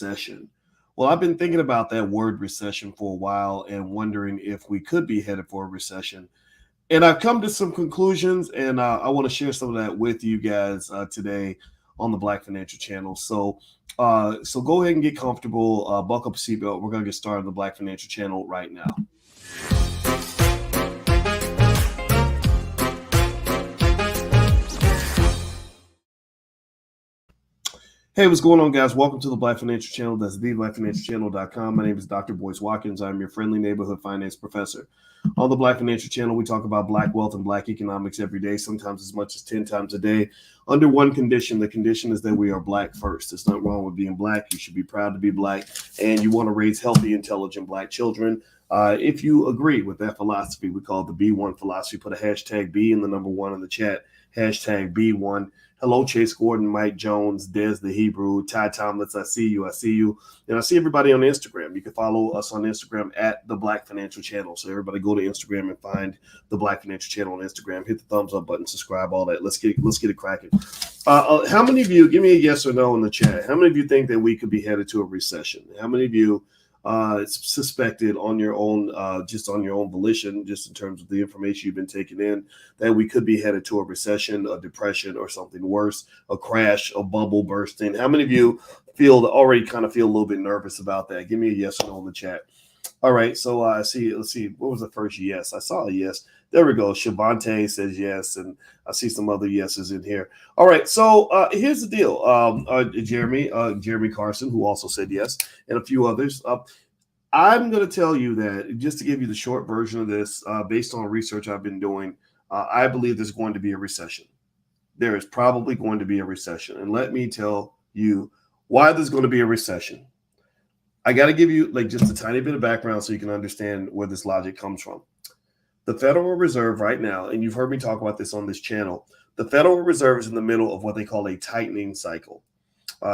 Recession. Well, I've been thinking about that word recession for a while and wondering if we could be headed for a recession. And I've come to some conclusions, and I want to share some of that with you guys today on the Black Financial Channel. So go ahead and get comfortable, buckle up a seatbelt. We're going to get started on the Black Financial Channel right now. Hey, what's going on, guys? Welcome to the Black Financial Channel. That's theblackfinancialchannel.com. My name is Dr. Boyce Watkins. I'm your friendly neighborhood finance professor. On the Black Financial Channel, we talk about Black wealth and Black economics every day, sometimes as much as 10 times a day, under one condition. The condition is that we are Black first. There's nothing wrong with being Black. You should be proud to be Black, and you want to raise healthy, intelligent Black children. If you agree with that philosophy, we call it the B1 philosophy. Put a hashtag B and the number one in the chat, hashtag B1. Hello, Chase Gordon, Mike Jones, Des the Hebrew, Ty Tomlitz. I see you. I see you. And I see everybody on Instagram. You can follow us on Instagram at the Black Financial Channel. So everybody go to Instagram and find the Black Financial Channel on Instagram. Hit the thumbs up button, subscribe, all that. Let's get it cracking. How many of you, give me a yes or no in the chat. How many of you think that we could be headed to a recession? How many of you suspected on your own, just on your own volition, just in terms of the information you've been taking in, that we could be headed to a recession, a depression, or something worse, a crash, a bubble bursting? How many of you already kind of feel a little bit nervous about that? Give me a yes or no in the chat. All right, so let's see. What was the first yes? I saw a yes. There we go. Shavante says yes, and I see some other yeses in here. All right, so here's the deal. Jeremy Carson, who also said yes, and a few others. I'm going to tell you that, just to give you the short version of this, based on research I've been doing, I believe there's going to be a recession. There is probably going to be a recession, and let me tell you why there's going to be a recession. I got to give you just a tiny bit of background so you can understand where this logic comes from. The Federal Reserve right now, and you've heard me talk about this on this channel, the Federal Reserve is in the middle of what they call a tightening cycle.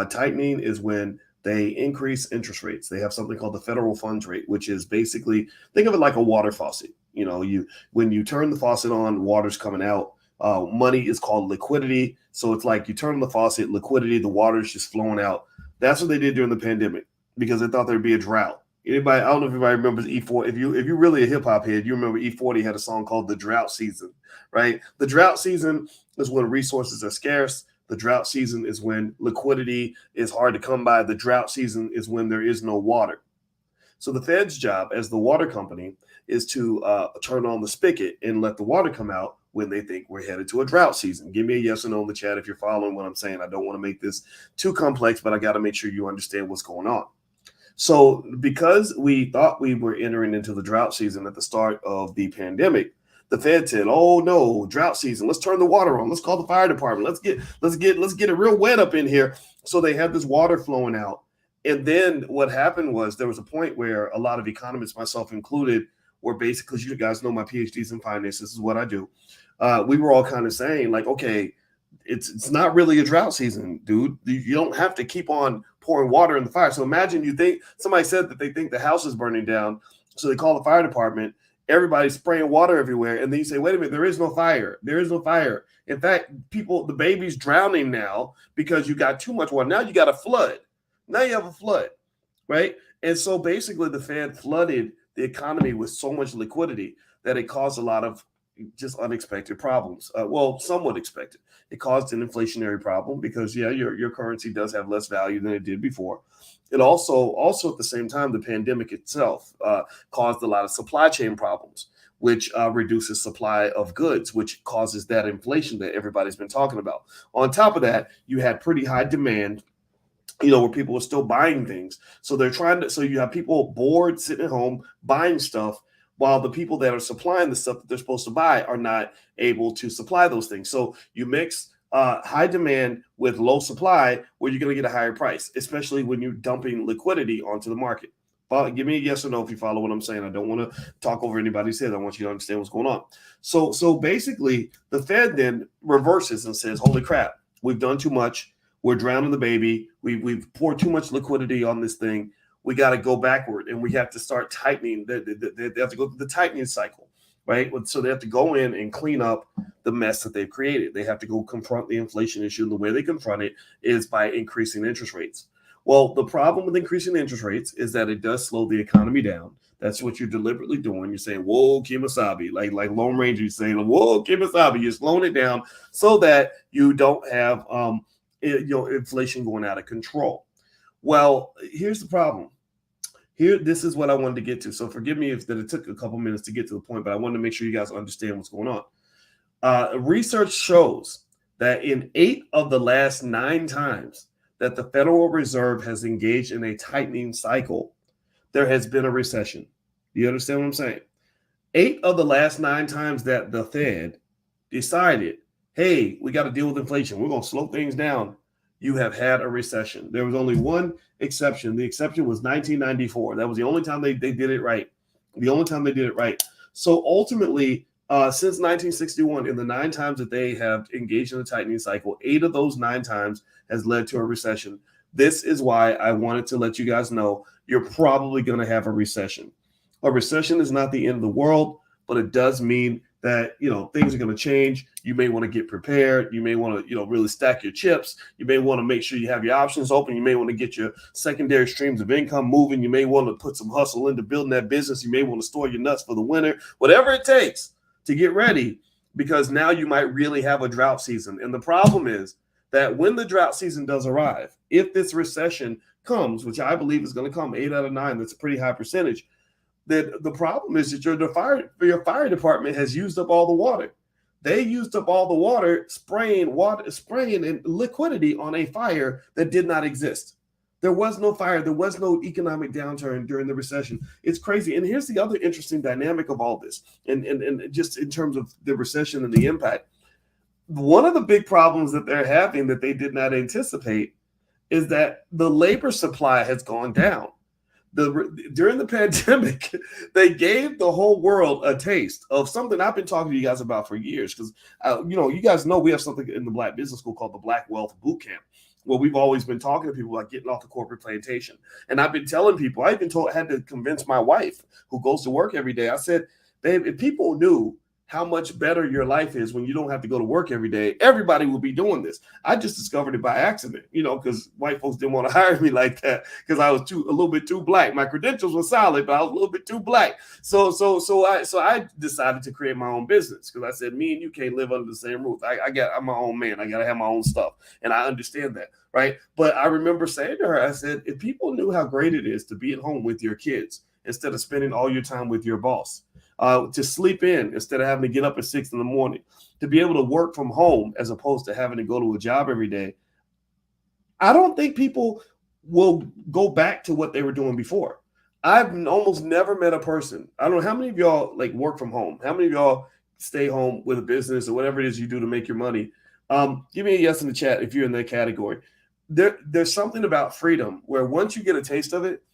Tightening is when they increase interest rates. They have something called the federal funds rate, which is basically, think of it like a water faucet. When you turn the faucet on, water's coming out. Money is called liquidity. So it's like you turn the faucet, liquidity, the water's just flowing out. That's what they did during the pandemic, because they thought there'd be a drought. Anybody, I don't know if anybody remembers E40. If you're really a hip hop head, you remember E40 had a song called "The Drought Season," right? The drought season is when resources are scarce. The drought season is when liquidity is hard to come by. The drought season is when there is no water. So the Fed's job as the water company is to turn on the spigot and let the water come out when they think we're headed to a drought season. Give me a yes or no in the chat if you're following what I'm saying. I don't want to make this too complex, but I got to make sure you understand what's going on. So because we thought we were entering into the drought season at the start of the pandemic, the Fed said, "Oh no, drought season. Let's turn the water on. Let's call the fire department. Let's get it real wet up in here." So they had this water flowing out. And then what happened was there was a point where a lot of economists, myself included, were basically, you guys know my PhDs in finance. This is what I do. We were all kind of saying okay, it's not really a drought season, dude. You don't have to keep on pouring water in the fire. So imagine somebody said that they think the house is burning down. So they call the fire department. Everybody's spraying water everywhere. And then you say, wait a minute, there is no fire. There is no fire. In fact, the baby's drowning now because you got too much water. Now you got a flood. Now you have a flood, right? And so basically the Fed flooded the economy with so much liquidity that it caused a lot of just unexpected problems. Somewhat expected. It caused an inflationary problem because, your currency does have less value than it did before. It also at the same time, the pandemic itself caused a lot of supply chain problems, which reduces supply of goods, which causes that inflation that everybody's been talking about. On top of that, you had pretty high demand, where people were still buying things. So you have people bored, sitting at home, buying stuff, while the people that are supplying the stuff that they're supposed to buy are not able to supply those things. So you mix high demand with low supply, where you're going to get a higher price, especially when you're dumping liquidity onto the market. Give me a yes or no if you follow what I'm saying. I don't want to talk over anybody's head. I want you to understand what's going on. So basically, the Fed then reverses and says, holy crap, we've done too much. We're drowning the baby. We've poured too much liquidity on this thing. We got to go backward, and we have to start tightening. They have to go through the tightening cycle, right? So they have to go in and clean up the mess that they've created. They have to go confront the inflation issue, and the way they confront it is by increasing interest rates. Well, the problem with increasing interest rates is that it does slow the economy down. That's what you're deliberately doing. You're saying, "Whoa, Kimasabi," like Lone Ranger. You're saying, "Whoa, Kimasabi." You're slowing it down so that you don't have inflation going out of control. Well, here's the problem. This is what I wanted to get to. So forgive me if that it took a couple minutes to get to the point, but I wanted to make sure you guys understand what's going on. Research shows that in 8 of the last 9 times that the Federal Reserve has engaged in a tightening cycle, there has been a recession. You understand what I'm saying? 8 of the last 9 times that the Fed decided, hey, we got to deal with inflation, we're going to slow things down, you have had a recession. There was only one exception. The exception was 1994. That was the only time they did it right. The only time they did it right. So ultimately, since 1961, in the 9 times that they have engaged in a tightening cycle, 8 of those 9 times has led to a recession. This is why I wanted to let you guys know you're probably going to have a recession. A recession is not the end of the world, but it does mean that things are going to change. You may want to get prepared. You may want to really stack your chips. You may want to make sure you have your options open. You may want to get your secondary streams of income moving. You may want to put some hustle into building that business. You may want to store your nuts for the winter. Whatever it takes to get ready, because now you might really have a drought season. And the problem is that when the drought season does arrive, if this recession comes, which I believe is going to come 8 out of 9, that's a pretty high percentage, that the problem is that your fire department has used up all the water. They used up all the water spraying and liquidity on a fire that did not exist. There was no fire. There was no economic downturn during the recession. It's crazy. And here's the other interesting dynamic of all this, and just in terms of the recession and the impact. One of the big problems that they're having that they did not anticipate is that the labor supply has gone down. During the pandemic, they gave the whole world a taste of something I've been talking to you guys about for years. Because, you guys know we have something in the Black Business School called the Black Wealth Boot Camp. Well, we've always been talking to people about getting off the corporate plantation. And I've been telling people, I even had to convince my wife, who goes to work every day. I said, babe, if people knew how much better your life is when you don't have to go to work every day, everybody will be doing this. I just discovered it by accident, because white folks didn't want to hire me like that because I was a little bit too black. My credentials were solid, but I was a little bit too black. So I decided to create my own business because I said, me and you can't live under the same roof. I'm my own man. I got to have my own stuff. And I understand that, right? But I remember saying to her, I said, if people knew how great it is to be at home with your kids instead of spending all your time with your boss, to sleep in instead of having to get up at 6 a.m, to be able to work from home as opposed to having to go to a job every day, I don't think people will go back to what they were doing before. I've almost never met a person. I don't know how many of y'all work from home. How many of y'all stay home with a business or whatever it is you do to make your money? Give me a yes in the chat if you're in that category. There's something about freedom where once you get a taste of it,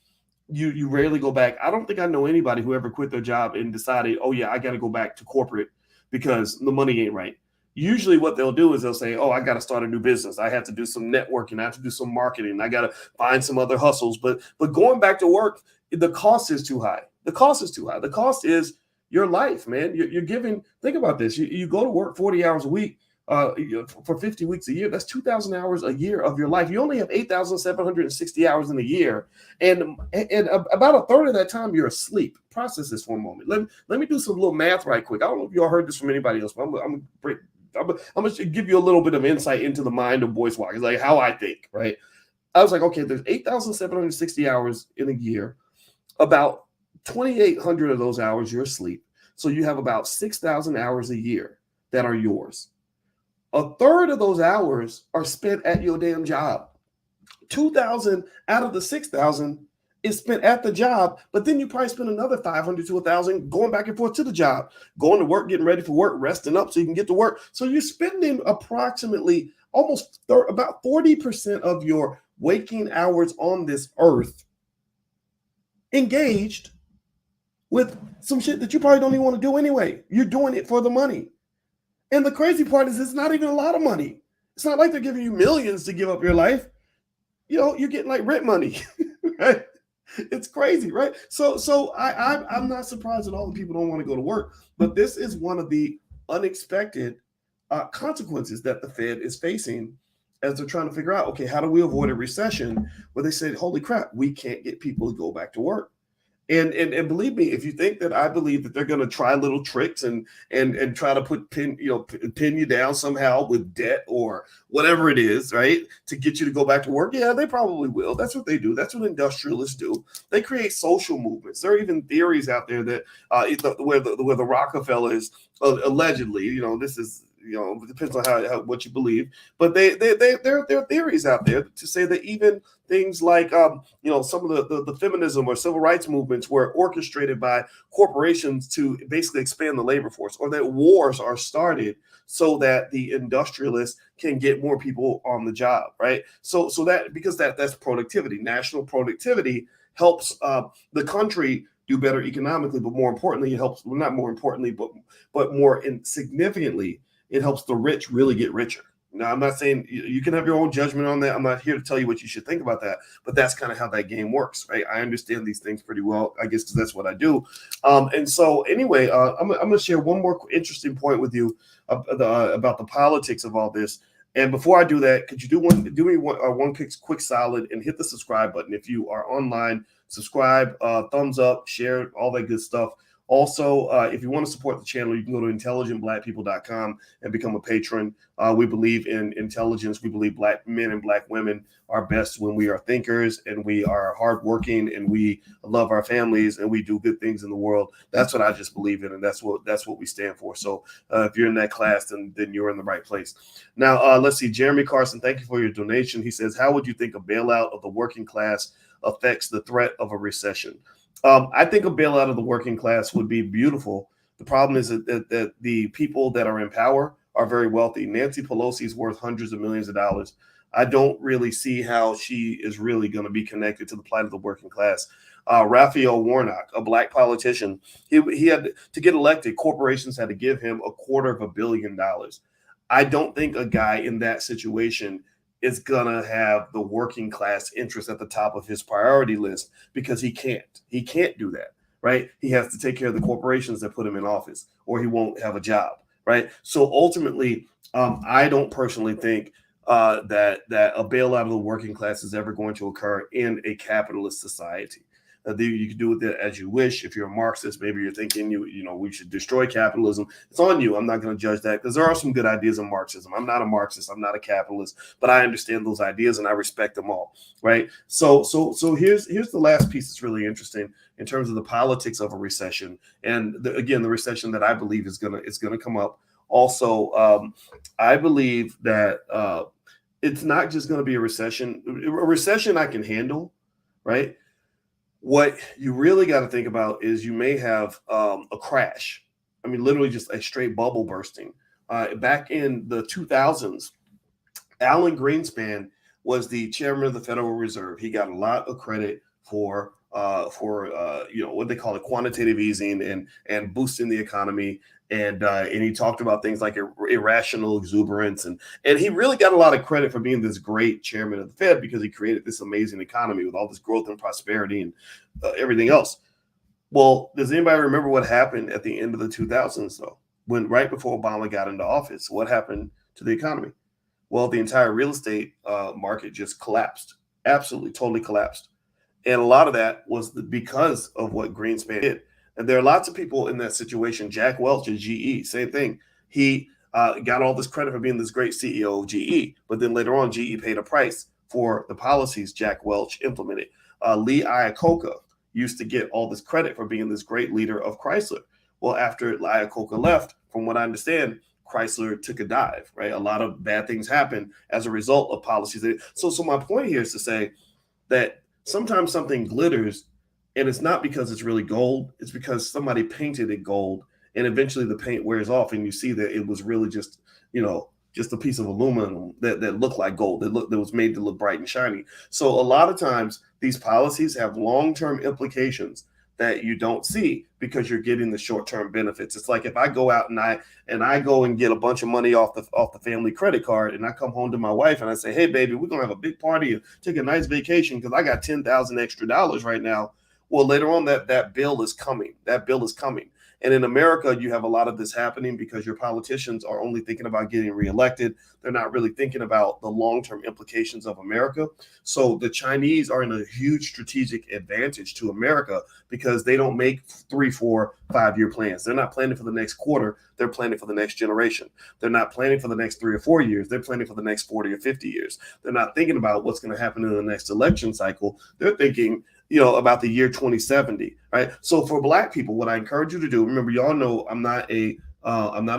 you rarely go back. I don't think I know anybody who ever quit their job and decided, oh yeah, I got to go back to corporate because the money ain't right. Usually what they'll do is they'll say, oh, I got to start a new business. I have to do some networking. I have to do some marketing. I got to find some other hustles. But going back to work, the cost is too high. The cost is too high. The cost is your life, man. You're giving, think about this. You go to work 40 hours a week. For 50 weeks a year, that's 2,000 hours a year of your life. You only have 8,760 hours in a year. And about a third of that time, you're asleep. Process this for a moment. Let me do some little math right quick. I don't know if y'all heard this from anybody else, but I'm going to give you a little bit of insight into the mind of Boyce Watkins, like how I think, right? I was like, okay, there's 8,760 hours in a year. About 2,800 of those hours, you're asleep. So you have about 6,000 hours a year that are yours. A third of those hours are spent at your damn job. 2,000 out of the 6,000 is spent at the job, but then you probably spend another 500 to 1,000 going back and forth to the job, going to work, getting ready for work, resting up so you can get to work. So you're spending approximately about 40% of your waking hours on this earth engaged with some shit that you probably don't even want to do anyway. You're doing it for the money. And the crazy part is it's not even a lot of money. It's not like they're giving you millions to give up your life. You're getting like rent money, right? It's crazy, right? So I'm not surprised at all that people don't want to go to work. But this is one of the unexpected consequences that the Fed is facing as they're trying to figure out, okay, how do we avoid a recession where they say, holy crap, we can't get people to go back to work. And believe me, if you think that I believe that they're going to try little tricks and try to pin you down somehow with debt or whatever it is, right, to get you to go back to work, yeah, they probably will. That's what they do. That's what industrialists do. They create social movements. There are even theories out there that where the Rockefellers allegedly, this is. It depends on how what you believe, but there are theories out there to say that even things like some of the feminism or civil rights movements were orchestrated by corporations to basically expand the labor force, or that wars are started so that the industrialists can get more people on the job, right? So that because that's productivity, national productivity helps the country do better economically, but more importantly, it helps, well, not more importantly, but more significantly, it helps the rich really get richer. Now, I'm not saying you can have your own judgment on that. I'm not here to tell you what you should think about that, but that's kind of how that game works, right? I understand these things pretty well, I guess, because that's what I do. And so anyway, I'm going to share one more interesting point with you about the politics of all this. And before I do that, could you do me one quick solid and hit the subscribe button if you are online? Subscribe, thumbs up, share, all that good stuff. Also, if you want to support the channel, you can go to intelligentblackpeople.com and become a patron. We believe in intelligence. We believe Black men and Black women are best when we are thinkers and we are hardworking and we love our families and we do good things in the world. That's what I just believe in, and that's what we stand for. So if you're in that class, then you're in the right place. Now, let's see. Jeremy Carson, thank you for your donation. He says, how would you think a bailout of the working class affects the threat of a recession? I think a bailout of the working class would be beautiful. The problem is that the people that are in power are very wealthy. Nancy Pelosi is worth hundreds of millions of dollars. I don't really see how she is really going to be connected to the plight of the working class. Raphael Warnock, a Black politician, he had to get elected. Corporations had to give him $250 million. I don't think a guy in that situation is gonna have the working class interest at the top of his priority list, because he can't do that, right? He has to take care of the corporations that put him in office, or he won't have a job, right? So ultimately, I don't personally think that a bailout of the working class is ever going to occur in a capitalist society. You can do with it as you wish. If you're a Marxist, maybe you're thinking we should destroy capitalism. It's on you. I'm not going to judge that, because there are some good ideas in Marxism. I'm not a Marxist. I'm not a capitalist, but I understand those ideas and I respect them all. Right. So here's the last piece that's really interesting in terms of the politics of a recession, and again, the recession that I believe is gonna come up. Also, I believe that it's not just going to be a recession. A recession I can handle, right? What you really got to think about is you may have a crash. I mean, literally just a straight bubble bursting. Back in the 2000s, Alan Greenspan was the chairman of the Federal Reserve. He got a lot of credit for what they call it, quantitative easing and boosting the economy. And he talked about things like irrational exuberance, and he really got a lot of credit for being this great chairman of the Fed, because he created this amazing economy with all this growth and prosperity and everything else. Well, does anybody remember what happened at the end of the 2000s, though? When right before Obama got into office, what happened to the economy? Well, the entire real estate market just collapsed, absolutely, totally collapsed. And a lot of that was because of what Greenspan did. And there are lots of people in that situation. Jack Welch at GE, same thing. He got all this credit for being this great CEO of GE, but then later on, GE paid a price for the policies Jack Welch implemented. Lee Iacocca used to get all this credit for being this great leader of Chrysler. Well, after Iacocca left, from what I understand, Chrysler took a dive, right? A lot of bad things happened as a result of policies. So my point here is to say that sometimes something glitters, and it's not because it's really gold. It's because somebody painted it gold, and eventually the paint wears off, and you see that it was really just a piece of aluminum that looked like gold, that was made to look bright and shiny. So a lot of times these policies have long-term implications that you don't see because you're getting the short-term benefits. It's like if I go out and I go and get a bunch of money off the family credit card, and I come home to my wife and I say, hey baby, we're gonna have a big party and take a nice vacation because I got $10,000 extra right now. Well, later on that bill is coming. That bill is coming. And in America, you have a lot of this happening because your politicians are only thinking about getting reelected. They're not really thinking about the long-term implications of America. So the Chinese are in a huge strategic advantage to America because they don't make 3, 4, 5-year plans. They're not planning for the next quarter. They're planning for the next generation. They're not planning for the next 3 or 4 years. They're planning for the next 40 or 50 years. They're not thinking about what's going to happen in the next election cycle. They're thinking, about the year 2070, right? So for Black people, what I encourage you to do, remember, y'all know I'm not a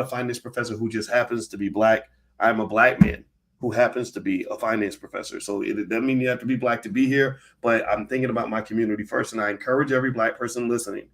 finance professor who just happens to be Black. I'm a Black man who happens to be a finance professor. So it doesn't mean you have to be Black to be here, but I'm thinking about my community first. And I encourage every Black person listening,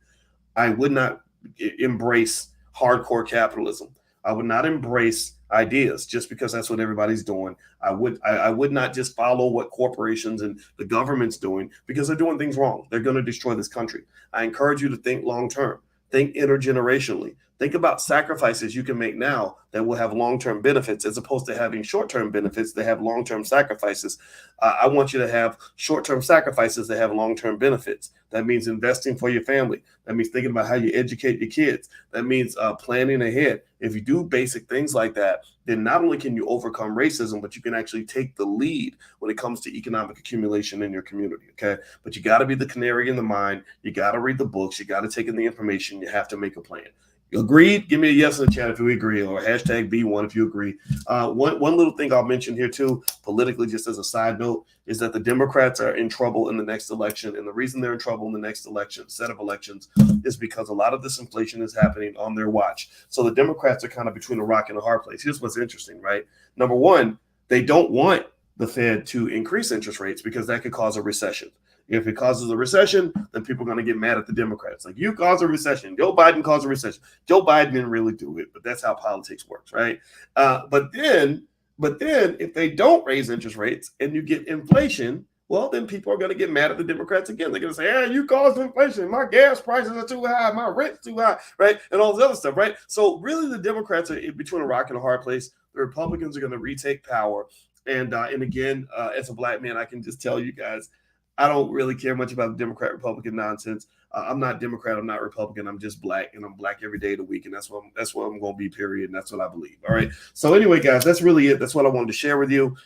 I would not embrace hardcore capitalism. I would not embrace ideas just because that's what everybody's doing. I would not just follow what corporations and the government's doing because they're doing things wrong. They're going to destroy this country. I encourage you to think long term, think intergenerationally. Think about sacrifices you can make now that will have long-term benefits as opposed to having short-term benefits that have long-term sacrifices. I want you to have short-term sacrifices that have long-term benefits. That means investing for your family. That means thinking about how you educate your kids. That means planning ahead. If you do basic things like that, then not only can you overcome racism, but you can actually take the lead when it comes to economic accumulation in your community, okay? But you got to be the canary in the mine. You got to read the books. You got to take in the information. You have to make a plan. Agreed? Give me a yes in the chat if you agree, or hashtag B1 if you agree. One little thing I'll mention here too, politically, just as a side note, is that the Democrats are in trouble in the next election. And the reason they're in trouble in the next set of elections, is because a lot of this inflation is happening on their watch. So the Democrats are kind of between a rock and a hard place. Here's what's interesting, right? Number one, they don't want the Fed to increase interest rates because that could cause a recession. If it causes a recession, then people are going to get mad at the Democrats. Like, you caused a recession. Joe Biden caused a recession. Joe Biden didn't really do it, but that's how politics works, right? But then if they don't raise interest rates and you get inflation, well, then people are going to get mad at the Democrats again. They're going to say, hey, you caused inflation. My gas prices are too high. My rent's too high, right? And all this other stuff, right? So really the Democrats are in between a rock and a hard place. The Republicans are going to retake power. And again, as a Black man, I can just tell you guys, I don't really care much about the Democrat-Republican nonsense. I'm not Democrat. I'm not Republican. I'm just Black, and I'm Black every day of the week, and that's what I'm going to be, period, and that's what I believe, all right? So anyway, guys, that's really it. That's what I wanted to share with you.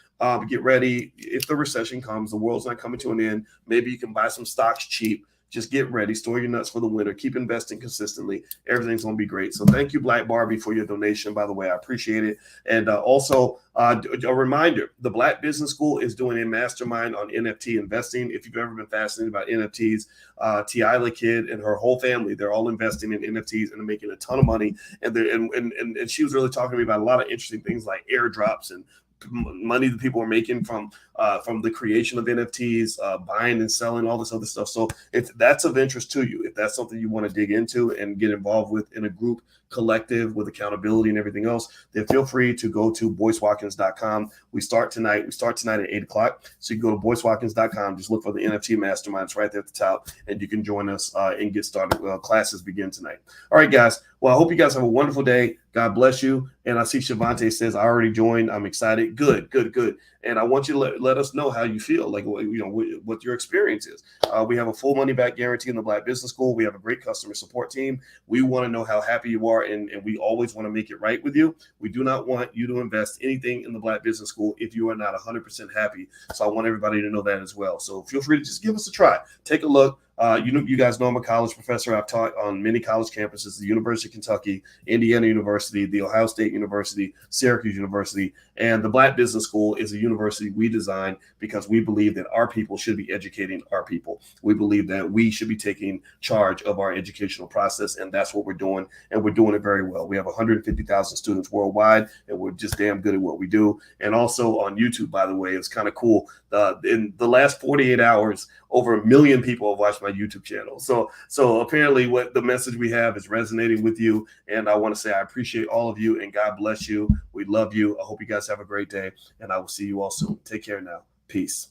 Get ready. If the recession comes, the world's not coming to an end. Maybe you can buy some stocks cheap. Just get ready. Store your nuts for the winter. Keep investing consistently. Everything's going to be great. So thank you, Black Barbie, for your donation, by the way. I appreciate it. And also a reminder, the Black Business School is doing a mastermind on NFT investing. If you've ever been fascinated about NFTs, Tiala Kid and her whole family, they're all investing in NFTs and making a ton of money. And she was really talking to me about a lot of interesting things like airdrops and money that people are making from the creation of NFTs, buying and selling, all this other stuff. So if that's of interest to you, if that's something you want to dig into and get involved with in a group collective with accountability and everything else, then feel free to go to boycewatkins.com. We start tonight at 8 o'clock. So you can go to boycewatkins.com, just look for the NFT mastermind. It's right there at the top, and you can join us and get started. Classes begin tonight. All right, guys. Well, I hope you guys have a wonderful day. God bless you. And I see Shavante says, I already joined. I'm excited. Good. And I want you to let us know how you feel, like, what your experience is. We have a full money back guarantee in the Black Business School. We have a great customer support team. We want to know how happy you are, and we always want to make it right with you. We do not want you to invest anything in the Black Business School if you are not 100% happy. So I want everybody to know that as well. So feel free to just give us a try. Take a look. You guys know I'm a college professor. I've taught on many college campuses: the University of Kentucky, Indiana University, the Ohio State University, Syracuse University, and the Black Business School is a university we designed because we believe that our people should be educating our people. We believe that we should be taking charge of our educational process, and that's what we're doing, and we're doing it very well. We have 150,000 students worldwide, and we're just damn good at what we do. And also on YouTube, by the way, it's kind of cool. In the last 48 hours, over 1 million people have watched my YouTube channel. So apparently what the message we have is resonating with you. And I want to say I appreciate all of you, and God bless you. We love you. I hope you guys have a great day, and I will see you all soon. Take care now. Peace.